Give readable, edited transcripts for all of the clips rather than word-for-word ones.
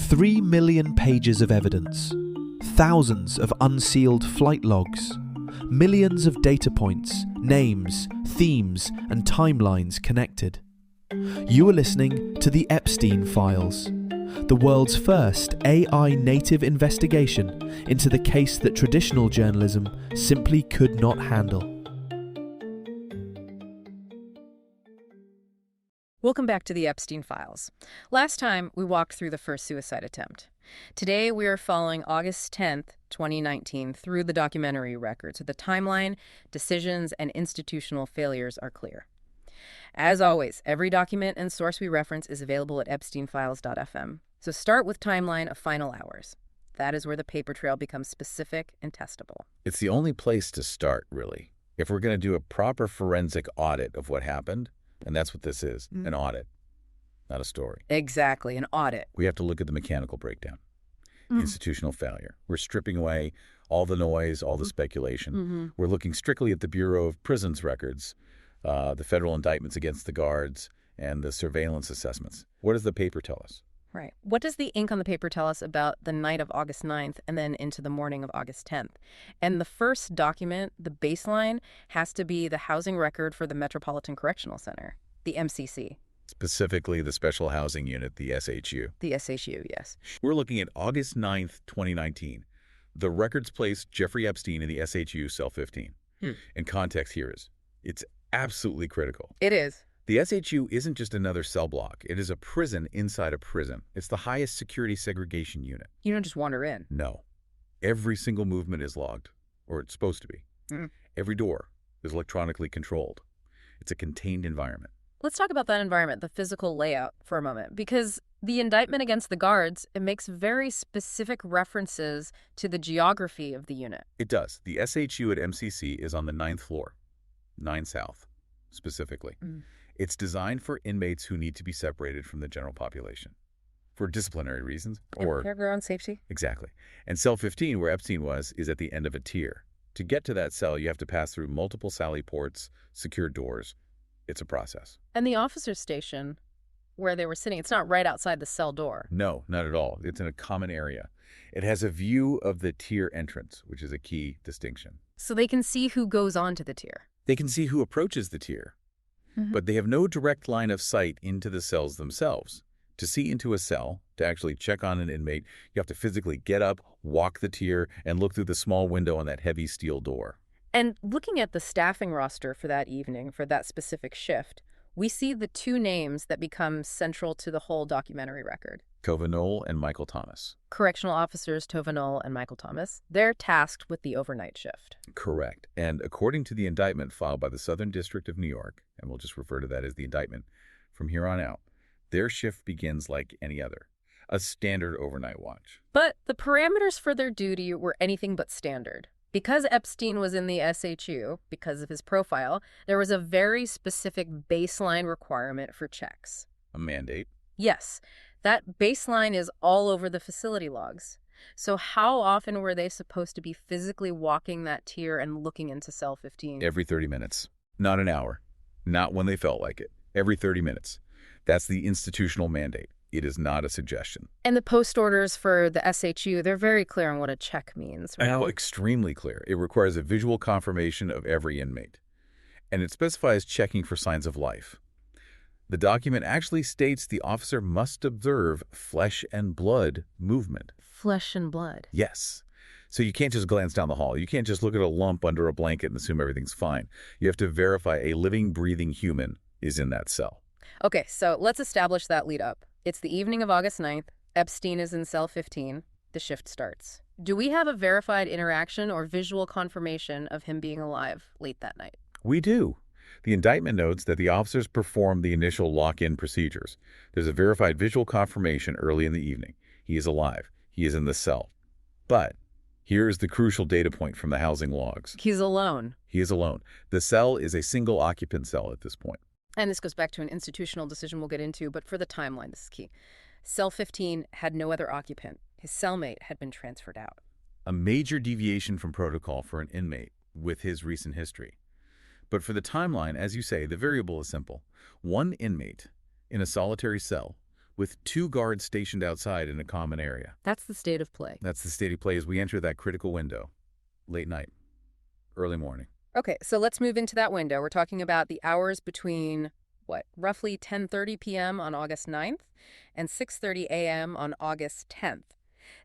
3 million pages of evidence, thousands of unsealed flight logs, millions of data points, names, themes, and timelines connected. You are listening to the Epstein Files, the world's first AI-native investigation into the case that traditional journalism simply could not handle. Welcome back to the Epstein Files. Last time, we walked through the first suicide attempt. Today, we are following August 10th, 2019, through the documentary records. So the timeline, decisions, and institutional failures are clear. As always, every document and source we reference is available at epsteinfiles.fm. So start with timeline of final hours. That is where the paper trail becomes specific and testable. It's the only place to start, really. If we're going to do a proper forensic audit of what happened, and that's what this is, an audit, not a story. Exactly, an audit. We have to look at the mechanical breakdown, institutional failure. We're stripping away all the noise, all the speculation. We're looking strictly at the Bureau of Prisons records, the federal indictments against the guards, and the surveillance assessments. What does the paper tell us? Right. What does the ink on the paper tell us about the night of August 9th and then into the morning of August 10th? And the first document, the baseline, has to be the housing record for the Metropolitan Correctional Center, the MCC. Specifically, the Special Housing Unit, the SHU. The SHU, yes. We're looking at August 9th, 2019. The records placed Jeffrey Epstein in the SHU Cell 15. And context here is, it's absolutely critical. It is. The SHU isn't just another cell block. It is a prison inside a prison. It's the highest security segregation unit. You don't just wander in. No. Every single movement is logged, or it's supposed to be. Every door is electronically controlled. It's a contained environment. Let's talk about that environment, the physical layout, for a moment, because the indictment against the guards, it makes very specific references to the geography of the unit. It does. The SHU at MCC is on the 9th floor, 9 South, specifically. It's designed for inmates who need to be separated from the general population for disciplinary reasons or their own safety. Exactly. And cell 15, where Epstein was, is at the end of a tier. To get to that cell, you have to pass through multiple sally ports, secure doors. It's a process. And the officer's station, where they were sitting, it's not right outside the cell door. No, not at all. It's in a common area. It has a view of the tier entrance, which is a key distinction. So they can see who goes onto the tier. They can see who approaches the tier. But they have no direct line of sight into the cells themselves. To see into a cell, to actually check on an inmate, you have to physically get up, walk the tier, and look through the small window on that heavy steel door. And looking at the staffing roster for that evening, for that specific shift, we see the two names that become central to the whole documentary record. Tova Noel and Michael Thomas. Correctional officers Tova Noel and Michael Thomas. They're tasked with the overnight shift. Correct. And according to the indictment filed by the Southern District of New York, and we'll just refer to that as the indictment from here on out, their shift begins like any other, a standard overnight watch. But the parameters for their duty were anything but standard. Because Epstein was in the SHU, because of his profile, there was a very specific baseline requirement for checks. A mandate? Yes. That baseline is all over the facility logs. So how often were they supposed to be physically walking that tier and looking into cell 15? Every 30 minutes. Not an hour. Not when they felt like it. Every 30 minutes. That's the institutional mandate. It is not a suggestion. And the post orders for the SHU, they're very clear on what a check means, right? Oh, extremely clear. It requires a visual confirmation of every inmate. And it specifies checking for signs of life. The document actually states the officer must observe flesh and blood movement. Flesh and blood? Yes. So you can't just glance down the hall. You can't just look at a lump under a blanket and assume everything's fine. You have to verify a living, breathing human is in that cell. Okay, so let's establish that lead up. It's the evening of August 9th. Epstein is in cell 15. The shift starts. Do we have a verified interaction or visual confirmation of him being alive late that night? We do. The indictment notes that the officers performed the initial lock-in procedures. There's a verified visual confirmation early in the evening. He is alive. He is in the cell. But here is the crucial data point from the housing logs. He's alone. He is alone. The cell is a single occupant cell at this point. And this goes back to an institutional decision we'll get into, but for the timeline, this is key. Cell 15 had no other occupant. His cellmate had been transferred out. A major deviation from protocol for an inmate with his recent history. But for the timeline, as you say, the variable is simple. One inmate in a solitary cell with 2 guards stationed outside in a common area. That's the state of play. That's the state of play as we enter that critical window. Late night, early morning. Okay, so let's move into that window. We're talking about the hours between, roughly 10:30 p.m. on August 9th and 6:30 a.m. on August 10th.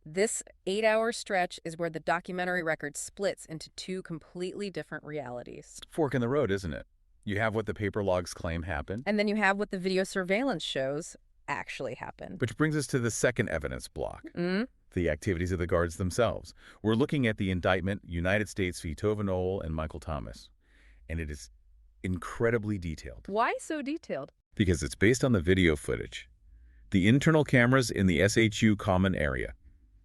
This 8-hour stretch is where the documentary record splits into 2 completely different realities. Fork in the road, isn't it? You have what the paper logs claim happened. And then you have what the video surveillance shows actually happened. Which brings us to the second evidence block, the activities of the guards themselves. We're looking at the indictment, United States v. Tovanoel and Michael Thomas, and it is incredibly detailed. Why so detailed? Because it's based on the video footage. The internal cameras in the SHU common area,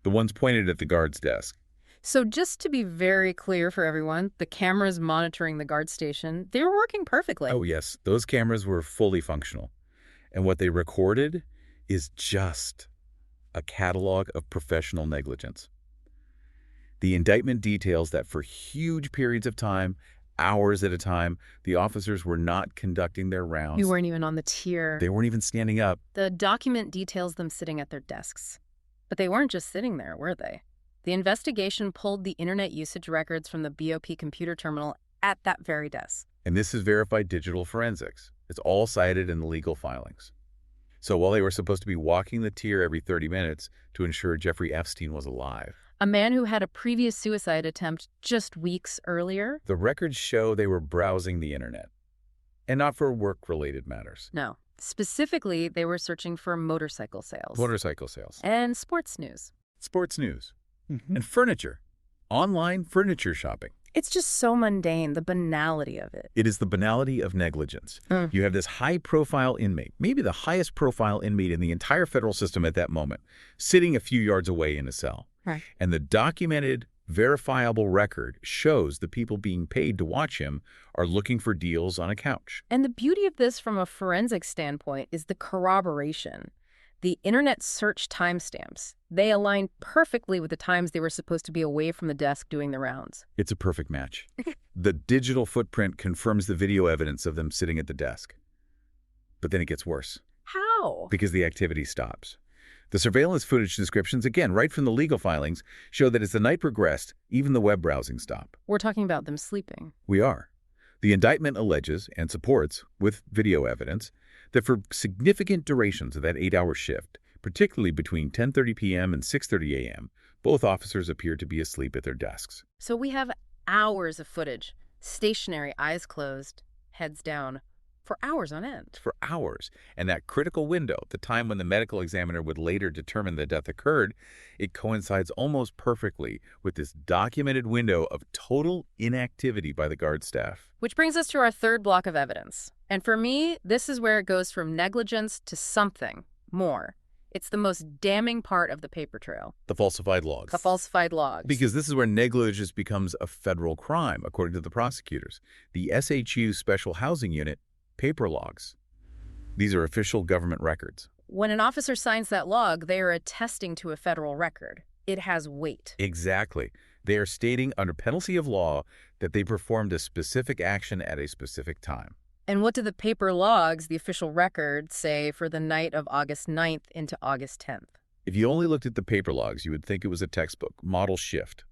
the ones pointed at the guard's desk. So just to be very clear for everyone, the cameras monitoring the guard station, they were working perfectly. Oh, yes. Those cameras were fully functional. And what they recorded is just a catalog of professional negligence. The indictment details that for huge periods of time, hours at a time, the officers were not conducting their rounds. You weren't even on the tier. They weren't even standing up. The document details them sitting at their desks. But they weren't just sitting there, were they? The investigation pulled the internet usage records from the BOP computer terminal at that very desk. And this is verified digital forensics. It's all cited in the legal filings. So while they were supposed to be walking the tier every 30 minutes to ensure Jeffrey Epstein was alive, a man who had a previous suicide attempt just weeks earlier, the records show they were browsing the internet. And not for work-related matters. No. Specifically, they were searching for motorcycle sales. Motorcycle sales. And sports news. Sports news. And furniture. Online furniture shopping. It's just so mundane, the banality of it. It is the banality of negligence. You have this high-profile inmate, maybe the highest-profile inmate in the entire federal system at that moment, sitting a few yards away in a cell. Right. And the documented, verifiable record shows the people being paid to watch him are looking for deals on a couch. And the beauty of this from a forensic standpoint is the corroboration. The internet search timestamps. They align perfectly with the times they were supposed to be away from the desk doing the rounds. It's a perfect match. The digital footprint confirms the video evidence of them sitting at the desk. But then it gets worse. How? Because the activity stops. The surveillance footage descriptions, again, right from the legal filings, show that as the night progressed, even the web browsing stopped. We're talking about them sleeping. We are. The indictment alleges and supports, with video evidence, that for significant durations of that 8-hour shift, particularly between 10:30 p.m. and 6:30 a.m., both officers appeared to be asleep at their desks. So we have hours of footage, stationary, eyes closed, heads down, for hours on end. For hours. And that critical window, the time when the medical examiner would later determine the death occurred, it coincides almost perfectly with this documented window of total inactivity by the guard staff. Which brings us to our third block of evidence. And for me, this is where it goes from negligence to something more. It's the most damning part of the paper trail. The falsified logs. The falsified logs. Because this is where negligence becomes a federal crime, according to the prosecutors. The SHU Special Housing Unit paper logs. These are official government records. When an officer signs that log, they are attesting to a federal record. It has weight. Exactly. They are stating under penalty of law that they performed a specific action at a specific time. And what do the paper logs, the official record, say for the night of August 9th into August 10th? If you only looked at the paper logs, you would think it was a textbook, model shift.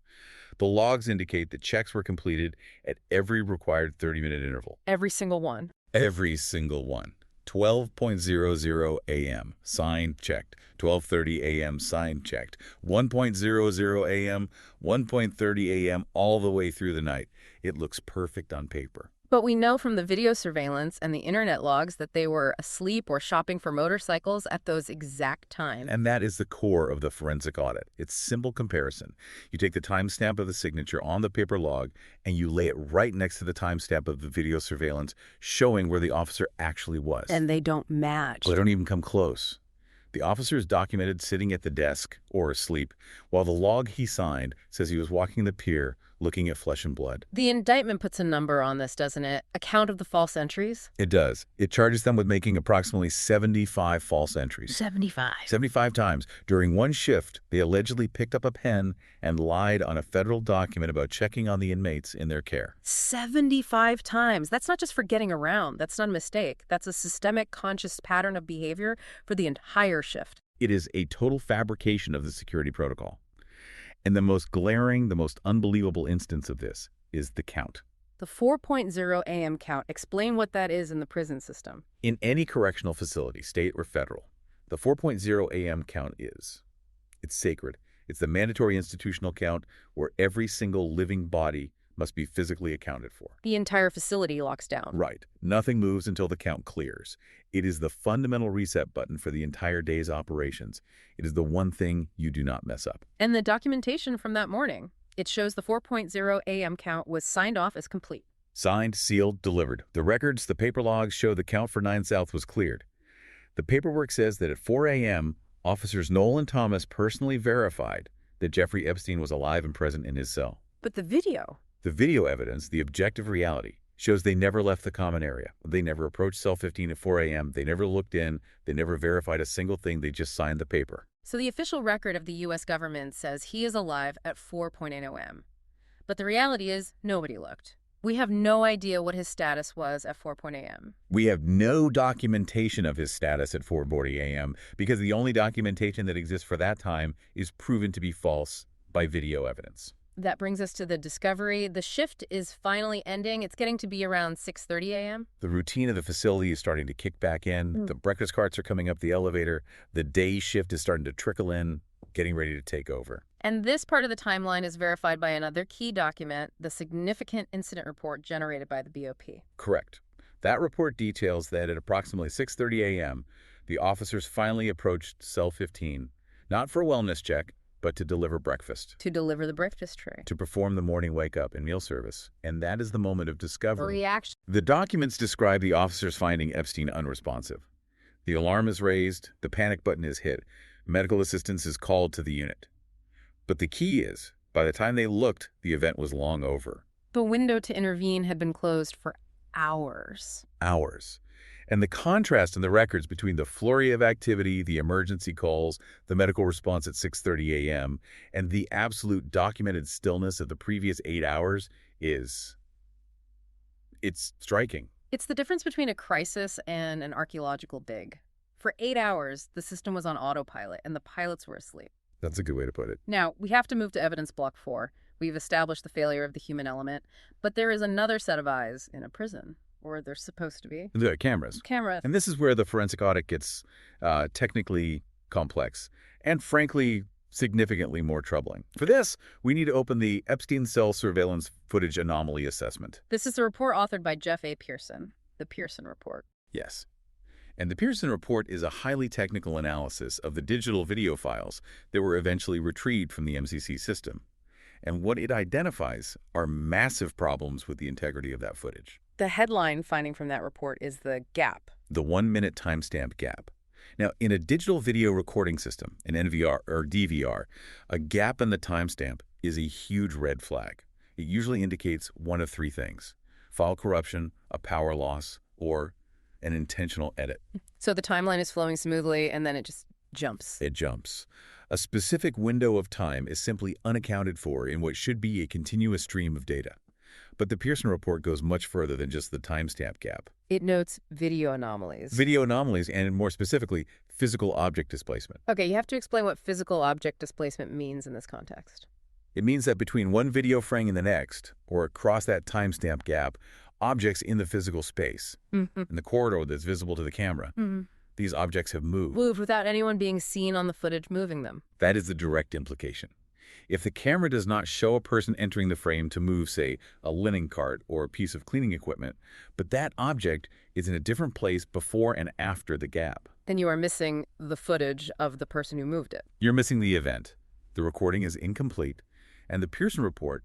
The logs indicate that checks were completed at every required 30-minute interval. Every single one. Every single one. 12:00 a.m. signed, checked. 12:30 a.m. signed, checked. 1:00 a.m., 1:30 a.m., all the way through the night. It looks perfect on paper. But we know from the video surveillance and the internet logs that they were asleep or shopping for motorcycles at those exact times. And that is the core of the forensic audit. It's simple comparison. You take the timestamp of the signature on the paper log and you lay it right next to the timestamp of the video surveillance showing where the officer actually was. And they don't match. They don't even come close. The officer is documented sitting at the desk or asleep, while the log he signed says he was walking the pier looking at flesh and blood. The indictment puts a number on this, doesn't it? A count of the false entries? It does. It charges them with making approximately 75 false entries. 75. 75 times. During one shift, they allegedly picked up a pen and lied on a federal document about checking on the inmates in their care. 75 times. That's not just for getting around. That's not a mistake. That's a systemic, conscious pattern of behavior for the entire shift. It is a total fabrication of the security protocol. And the most glaring, the most unbelievable instance of this is the count. The 4.0 a.m. count. Explain what that is in the prison system. In any correctional facility, state or federal, the 4.0 a.m. count it's sacred. It's the mandatory institutional count where every single living body must be physically accounted for. The entire facility locks down. Right. Nothing moves until the count clears. It is the fundamental reset button for the entire day's operations. It is the one thing you do not mess up. And the documentation from that morning, it shows the 4.0 a.m. count was signed off as complete. Signed, sealed, delivered. The records, the paper logs show the count for 9 South was cleared. The paperwork says that at 4 a.m., officers Knoll and Thomas personally verified that Jeffrey Epstein was alive and present in his cell. But the video... The video evidence, the objective reality, shows they never left the common area. They never approached cell 15 at 4 a.m. They never looked in. They never verified a single thing. They just signed the paper. So the official record of the U.S. government says he is alive at 4.8 a.m. But the reality is nobody looked. We have no idea what his status was at 4.0 a.m. We have no documentation of his status at 4:40 a.m. because the only documentation that exists for that time is proven to be false by video evidence. That brings us to the discovery. The shift is finally ending. It's getting to be around 6:30 a.m. The routine of the facility is starting to kick back in. The breakfast carts are coming up the elevator. The day shift is starting to trickle in, getting ready to take over. And this part of the timeline is verified by another key document, the significant incident report generated by the BOP. Correct. That report details that at approximately 6:30 a.m., the officers finally approached cell 15, not for a wellness check, but to deliver breakfast. To deliver the breakfast tray. To perform the morning wake-up and meal service. And that is the moment of discovery. Reaction. The documents describe the officers finding Epstein unresponsive. The alarm is raised, the panic button is hit, medical assistance is called to the unit. But the key is, by the time they looked, the event was long over. The window to intervene had been closed for hours. Hours. And the contrast in the records between the flurry of activity, the emergency calls, the medical response at 6:30 a.m., and the absolute documented stillness of the previous 8 hours it's striking. It's the difference between a crisis and an archaeological dig. For 8 hours, the system was on autopilot, and the pilots were asleep. That's a good way to put it. Now, we have to move to evidence block 4. We've established the failure of the human element, but there is another set of eyes in a prison. Or they're supposed to be. The cameras. Cameras. And this is where the forensic audit gets technically complex and, frankly, significantly more troubling. For this, we need to open the Epstein cell surveillance footage anomaly assessment. This is a report authored by Jeff A. Pearson, the Pearson Report. Yes. And the Pearson Report is a highly technical analysis of the digital video files that were eventually retrieved from the MCC system. And what it identifies are massive problems with the integrity of that footage. The headline finding from that report is the gap. The 1-minute timestamp gap. Now, in a digital video recording system, an NVR or DVR, a gap in the timestamp is a huge red flag. It usually indicates one of 3 things: file corruption, a power loss, or an intentional edit. So the timeline is flowing smoothly, and then it just jumps. It jumps. A specific window of time is simply unaccounted for in what should be a continuous stream of data. But the Pearson Report goes much further than just the timestamp gap. It notes video anomalies. Video anomalies, and more specifically, physical object displacement. Okay, you have to explain what physical object displacement means in this context. It means that between one video frame and the next, or across that timestamp gap, objects in the physical space, in the corridor that's visible to the camera, these objects have moved. Moved without anyone being seen on the footage moving them. That is the direct implication. If the camera does not show a person entering the frame to move, say, a linen cart or a piece of cleaning equipment, but that object is in a different place before and after the gap, then you are missing the footage of the person who moved it. You're missing the event. The recording is incomplete, and the Pearson Report,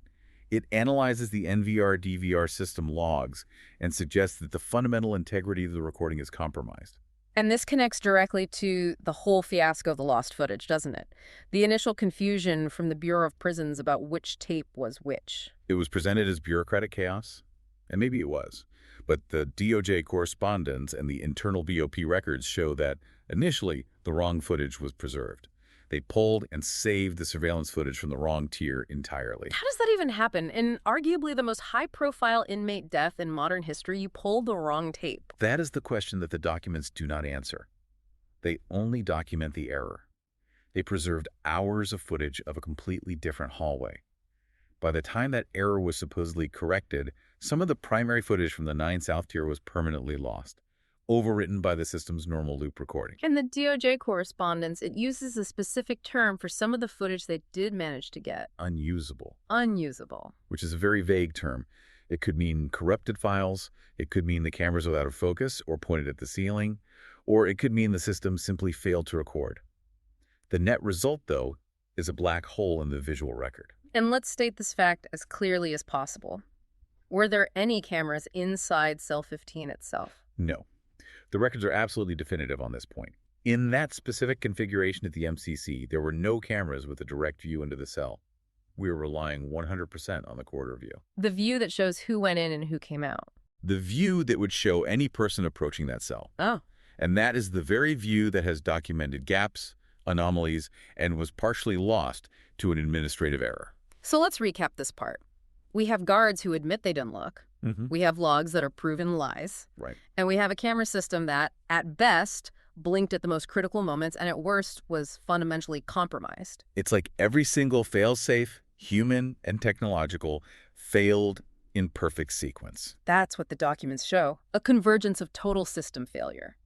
it analyzes the NVR-DVR system logs and suggests that the fundamental integrity of the recording is compromised. And this connects directly to the whole fiasco of the lost footage, doesn't it? The initial confusion from the Bureau of Prisons about which tape was which. It was presented as bureaucratic chaos, and maybe it was. But the DOJ correspondence and the internal BOP records show that, initially, the wrong footage was preserved. They pulled and saved the surveillance footage from the wrong tier entirely. How does that even happen? In arguably the most high-profile inmate death in modern history, you pulled the wrong tape. That is the question that the documents do not answer. They only document the error. They preserved hours of footage of a completely different hallway. By the time that error was supposedly corrected, some of the primary footage from the 9 South tier was permanently lost, overwritten by the system's normal loop recording. In the DOJ correspondence, it uses a specific term for some of the footage they did manage to get. Unusable. Unusable. Which is a very vague term. It could mean corrupted files, it could mean the cameras were out of focus or pointed at the ceiling, or it could mean the system simply failed to record. The net result, though, is a black hole in the visual record. And let's state this fact as clearly as possible. Were there any cameras inside cell 15 itself? No. The records are absolutely definitive on this point. In that specific configuration at the MCC, there were no cameras with a direct view into the cell. We were relying 100% on the corridor view. The view that shows who went in and who came out. The view that would show any person approaching that cell. Oh. And that is the very view that has documented gaps, anomalies, and was partially lost to an administrative error. So let's recap this part. We have guards who admit they didn't look. We have logs that are proven lies. Right. And we have a camera system that, at best, blinked at the most critical moments and at worst was fundamentally compromised. It's like every single fail-safe, human and technological, failed in perfect sequence. That's what the documents show, a convergence of total system failure.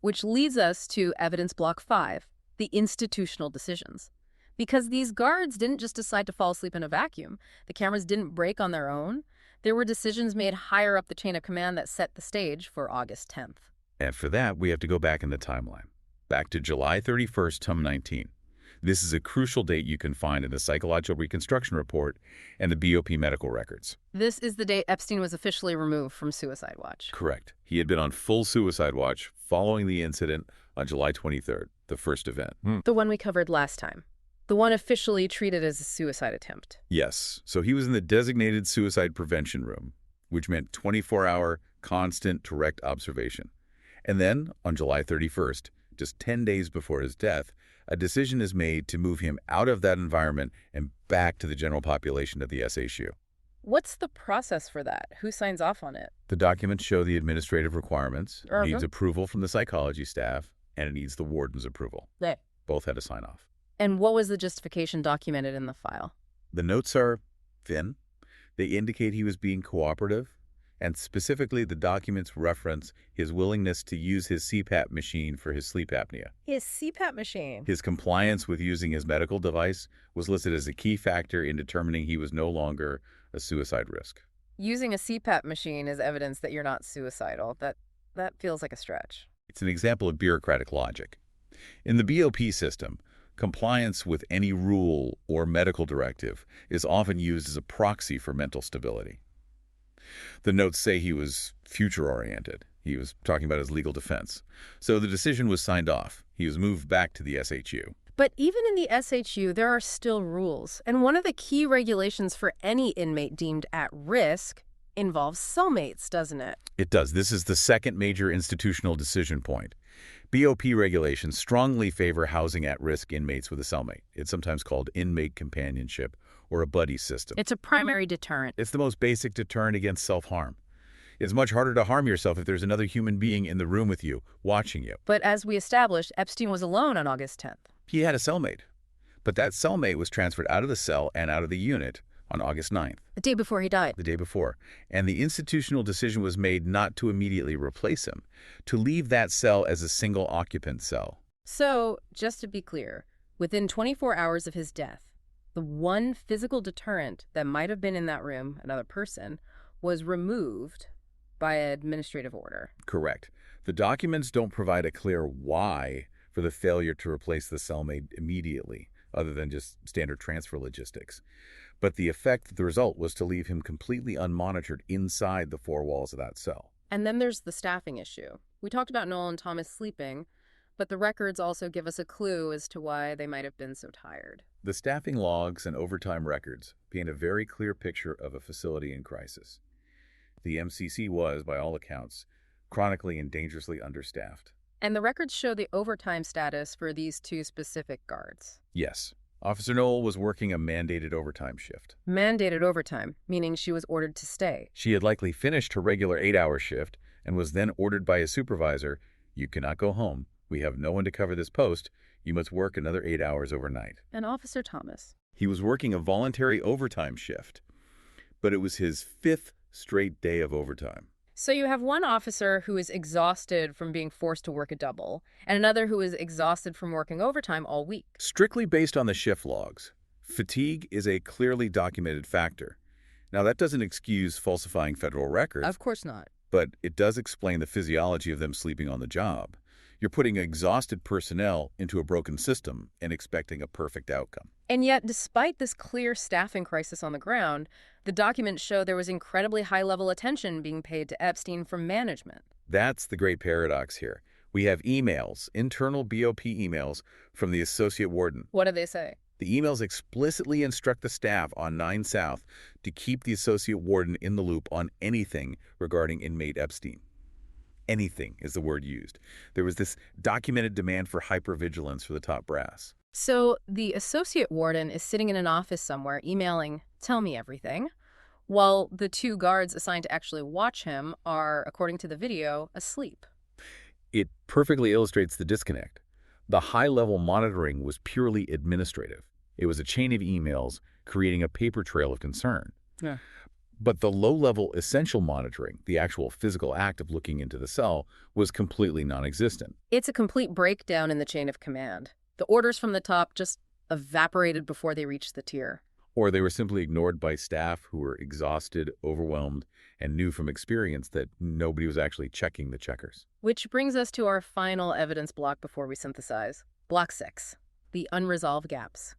Which leads us to evidence block 5, the institutional decisions. Because these guards didn't just decide to fall asleep in a vacuum. The cameras didn't break on their own. There were decisions made higher up the chain of command that set the stage for August 10th. And for that, we have to go back in the timeline. Back to July 31st, TUM 19. This is a crucial date you can find in the Psychological Reconstruction Report and the BOP medical records. This is the date Epstein was officially removed from suicide watch. Correct. He had been on full suicide watch following the incident on July 23rd, the first event. The one we covered last time. The one officially treated as a suicide attempt. Yes. So he was in the designated suicide prevention room, which meant 24-hour, constant, direct observation. And then, on July 31st, just 10 days before his death, a decision is made to move him out of that environment and back to the general population of the SHU. What's the process for that? Who signs off on it? The documents show the administrative requirements. It needs approval from the psychology staff, and it needs the warden's approval. Right. Both had to sign off. And what was the justification documented in the file? The notes are thin. They indicate he was being cooperative, and specifically the documents reference his willingness to use his CPAP machine for his sleep apnea. His CPAP machine? His compliance with using his medical device was listed as a key factor in determining he was no longer a suicide risk. Using a CPAP machine is evidence that you're not suicidal. That feels like a stretch. It's an example of bureaucratic logic. In the BOP system, compliance with any rule or medical directive is often used as a proxy for mental stability. The notes say he was future-oriented. He was talking about his legal defense. So the decision was signed off. He was moved back to the SHU. But even in the SHU, there are still rules. And one of the key regulations for any inmate deemed at risk involves cellmates, doesn't it? It does. This is the second major institutional decision point. BOP regulations strongly favor housing at-risk inmates with a cellmate. It's sometimes called inmate companionship or a buddy system. It's a primary deterrent. It's the most basic deterrent against self-harm. It's much harder to harm yourself if there's another human being in the room with you, watching you. But as we established, Epstein was alone on August 10th. He had a cellmate. But that cellmate was transferred out of the cell and out of the unit on August 9th. The day before he died. The day before. And the institutional decision was made not to immediately replace him, to leave that cell as a single occupant cell. So, just to be clear, within 24 hours of his death, the one physical deterrent that might have been in that room, another person, was removed by administrative order. Correct. The documents don't provide a clear why for the failure to replace the cellmate immediately, other than just standard transfer logistics. But the effect, the result, was to leave him completely unmonitored inside the four walls of that cell. And then there's the staffing issue. We talked about Noel and Thomas sleeping, but the records also give us a clue as to why they might have been so tired. The staffing logs and overtime records paint a very clear picture of a facility in crisis. The MCC was, by all accounts, chronically and dangerously understaffed. And the records show the overtime status for these two specific guards. Yes, Officer Noel was working a mandated overtime shift. Mandated overtime, meaning she was ordered to stay. She had likely finished her regular 8-hour shift and was then ordered by a supervisor, "You cannot go home. We have no one to cover this post. You must work another 8 hours overnight." And Officer Thomas? He was working a voluntary overtime shift, but it was his 5th straight day of overtime. So you have one officer who is exhausted from being forced to work a double, and another who is exhausted from working overtime all week. Strictly based on the shift logs, fatigue is a clearly documented factor. Now, that doesn't excuse falsifying federal records. Of course not. But it does explain the physiology of them sleeping on the job. You're putting exhausted personnel into a broken system and expecting a perfect outcome. And yet, despite this clear staffing crisis on the ground, the documents show there was incredibly high-level attention being paid to Epstein from management. That's the great paradox here. We have emails, internal BOP emails, from the associate warden. What do they say? The emails explicitly instruct the staff on 9 South to keep the associate warden in the loop on anything regarding inmate Epstein. Anything is the word used. There was this documented demand for hypervigilance for the top brass. So the associate warden is sitting in an office somewhere emailing, "Tell me everything," while the two guards assigned to actually watch him are, according to the video, asleep. It perfectly illustrates the disconnect. The high-level monitoring was purely administrative. It was a chain of emails creating a paper trail of concern. Yeah. But the low-level essential monitoring, the actual physical act of looking into the cell, was completely non-existent. It's a complete breakdown in the chain of command. The orders from the top just evaporated before they reached the tier. Or they were simply ignored by staff who were exhausted, overwhelmed, and knew from experience that nobody was actually checking the checkers. Which brings us to our final evidence block before we synthesize. Block 6, the unresolved gaps.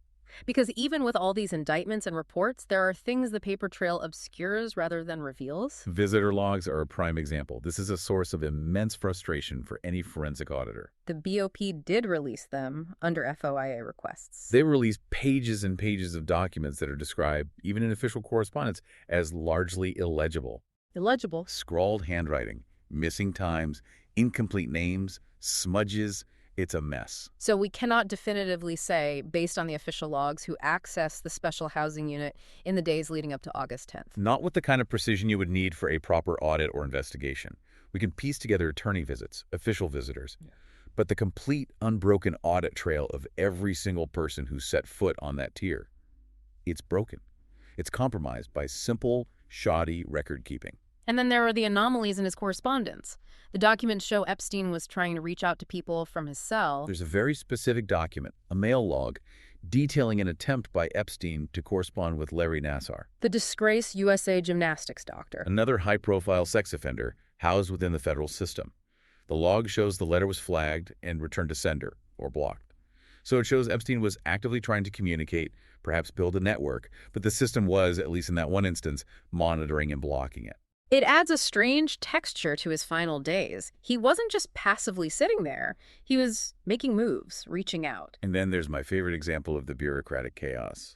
Because even with all these indictments and reports, there are things the paper trail obscures rather than reveals. Visitor logs are a prime example. This is a source of immense frustration for any forensic auditor. The BOP did release them under FOIA requests. They released pages and pages of documents that are described, even in official correspondence, as largely illegible. Illegible? Scrawled handwriting, missing times, incomplete names, smudges. It's a mess. So we cannot definitively say, based on the official logs, who accessed the special housing unit in the days leading up to August 10th. Not with the kind of precision you would need for a proper audit or investigation. We can piece together attorney visits, official visitors, but the complete unbroken audit trail of every single person who set foot on that tier, it's broken. It's compromised by simple, shoddy record keeping. And then there are the anomalies in his correspondence. The documents show Epstein was trying to reach out to people from his cell. There's a very specific document, a mail log, detailing an attempt by Epstein to correspond with Larry Nassar, the disgraced USA gymnastics doctor. another high-profile sex offender housed within the federal system. The log shows the letter was flagged and returned to sender, or blocked. So it shows Epstein was actively trying to communicate, perhaps build a network, but the system was, at least in that one instance, monitoring and blocking it. It adds a strange texture to his final days. He wasn't just passively sitting there. He was making moves, reaching out. And then there's my favorite example of the bureaucratic chaos.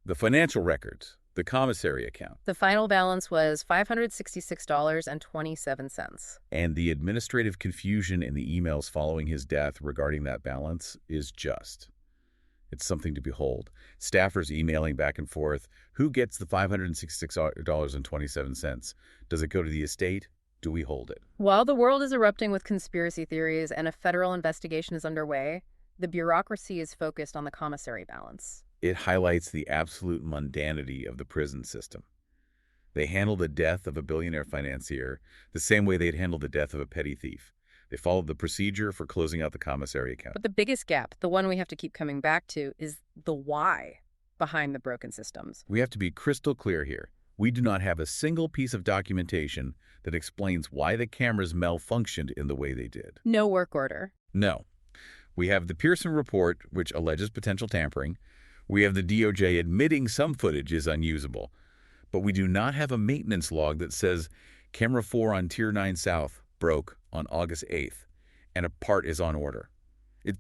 The financial records, the commissary account. The final balance was $566.27. And the administrative confusion in the emails following his death regarding that balance is just. It's something to behold. Staffers emailing back and forth. Who gets the $566.27? Does it go to the estate? Do we hold it? While the world is erupting with conspiracy theories and a federal investigation is underway, the bureaucracy is focused on the commissary balance. It highlights the absolute mundanity of the prison system. They handle the death of a billionaire financier the same way they'd handle the death of a petty thief. They followed the procedure for closing out the commissary account. But the biggest gap, the one we have to keep coming back to, is the why behind the broken systems. We have to be crystal clear here. We do not have a single piece of documentation that explains why the cameras malfunctioned in the way they did. No work order. No. We have the Pearson report, which alleges potential tampering. We have the DOJ admitting some footage is unusable. But we do not have a maintenance log that says camera 4 on Tier 9 South broke on August 8th, and a part is on order. It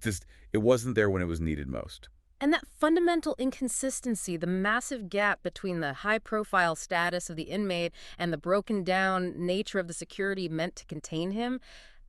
wasn't there when it was needed most. And that fundamental inconsistency, the massive gap between the high-profile status of the inmate and the broken-down nature of the security meant to contain him,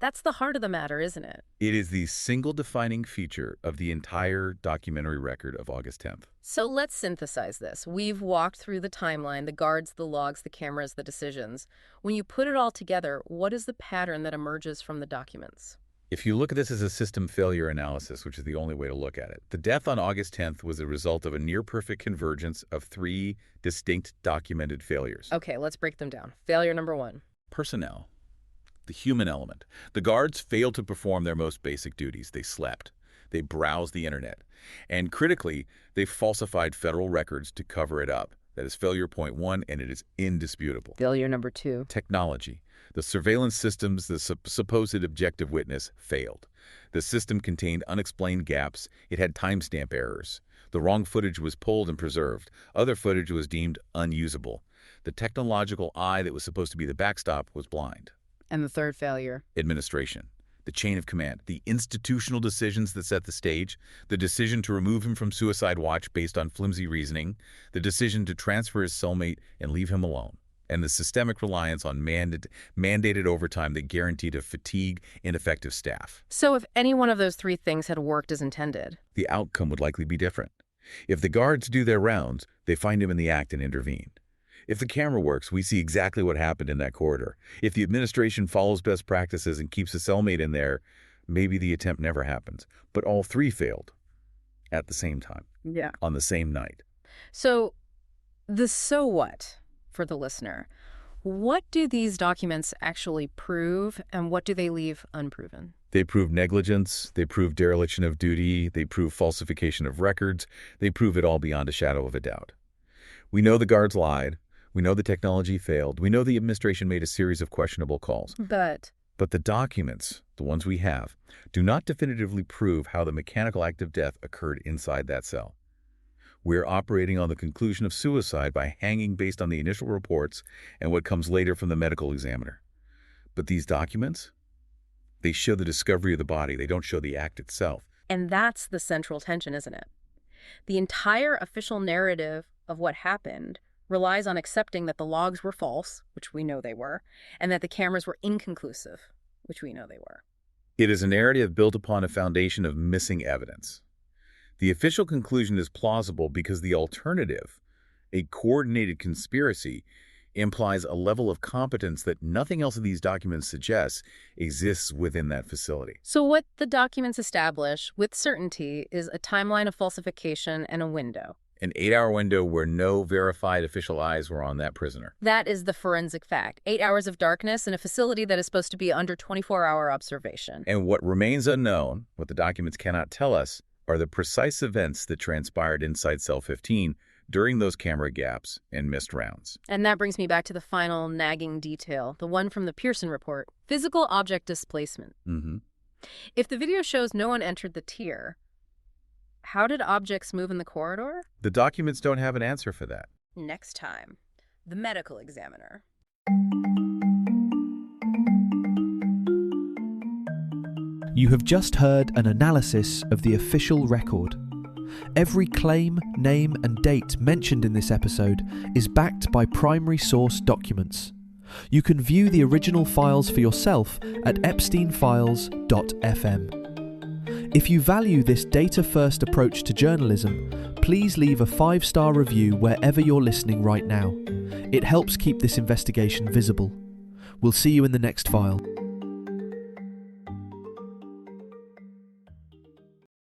that's the heart of the matter, isn't it? It is the single defining feature of the entire documentary record of August 10th. So let's synthesize this. We've walked through the timeline, the guards, the logs, the cameras, the decisions. When you put it all together, what is the pattern that emerges from the documents? If you look at this as a system failure analysis, which is the only way to look at it, the death on August 10th was a result of a near-perfect convergence of 3 distinct documented failures. Okay, let's break them down. Failure number 1. Personnel. The human element. The guards failed to perform their most basic duties. They slept. They browsed the internet. And critically, they falsified federal records to cover it up. That is failure point 1, and it is indisputable. Failure number 2. Technology. The surveillance systems, the supposed objective witness, failed. The system contained unexplained gaps. It had timestamp errors. The wrong footage was pulled and preserved. Other footage was deemed unusable. The technological eye that was supposed to be the backstop was blind. And the third failure? Administration. The chain of command. The institutional decisions that set the stage. The decision to remove him from suicide watch based on flimsy reasoning. The decision to transfer his cellmate and leave him alone. And the systemic reliance on mandated overtime that guaranteed a fatigued, ineffective staff. So if any one of those 3 things had worked as intended, the outcome would likely be different. If the guards do their rounds, they find him in the act and intervene. If the camera works, we see exactly what happened in that corridor. If the administration follows best practices and keeps a cellmate in there, maybe the attempt never happens. But all 3 failed at the same time. Yeah. On the same night. So what for the listener? What do these documents actually prove, and what do they leave unproven? They prove negligence, they prove dereliction of duty, they prove falsification of records, they prove it all beyond a shadow of a doubt. We know the guards lied, we know the technology failed, we know the administration made a series of questionable calls. But the documents, the ones we have, do not definitively prove how the mechanical act of death occurred inside that cell. We're operating on the conclusion of suicide by hanging based on the initial reports and what comes later from the medical examiner. But these documents, they show the discovery of the body. They don't show the act itself. And that's the central tension, isn't it? The entire official narrative of what happened relies on accepting that the logs were false, which we know they were, and that the cameras were inconclusive, which we know they were. It is a narrative built upon a foundation of missing evidence. The official conclusion is plausible because the alternative, a coordinated conspiracy, implies a level of competence that nothing else in these documents suggests exists within that facility. So what the documents establish with certainty is a timeline of falsification and a window. An 8-hour window where no verified official eyes were on that prisoner. That is the forensic fact. 8 hours of darkness in a facility that is supposed to be under 24-hour observation. And what remains unknown, what the documents cannot tell us, are the precise events that transpired inside Cell 15 during those camera gaps and missed rounds. And that brings me back to the final nagging detail, the one from the Pearson report, physical object displacement. If the video shows no one entered the tier, how did objects move in the corridor? The documents don't have an answer for that. Next time, the medical examiner. You have just heard an analysis of the official record. Every claim, name and date mentioned in this episode is backed by primary source documents. You can view the original files for yourself at epsteinfiles.fm. If you value this data-first approach to journalism, please leave a 5-star review wherever you're listening right now. It helps keep this investigation visible. We'll see you in the next file.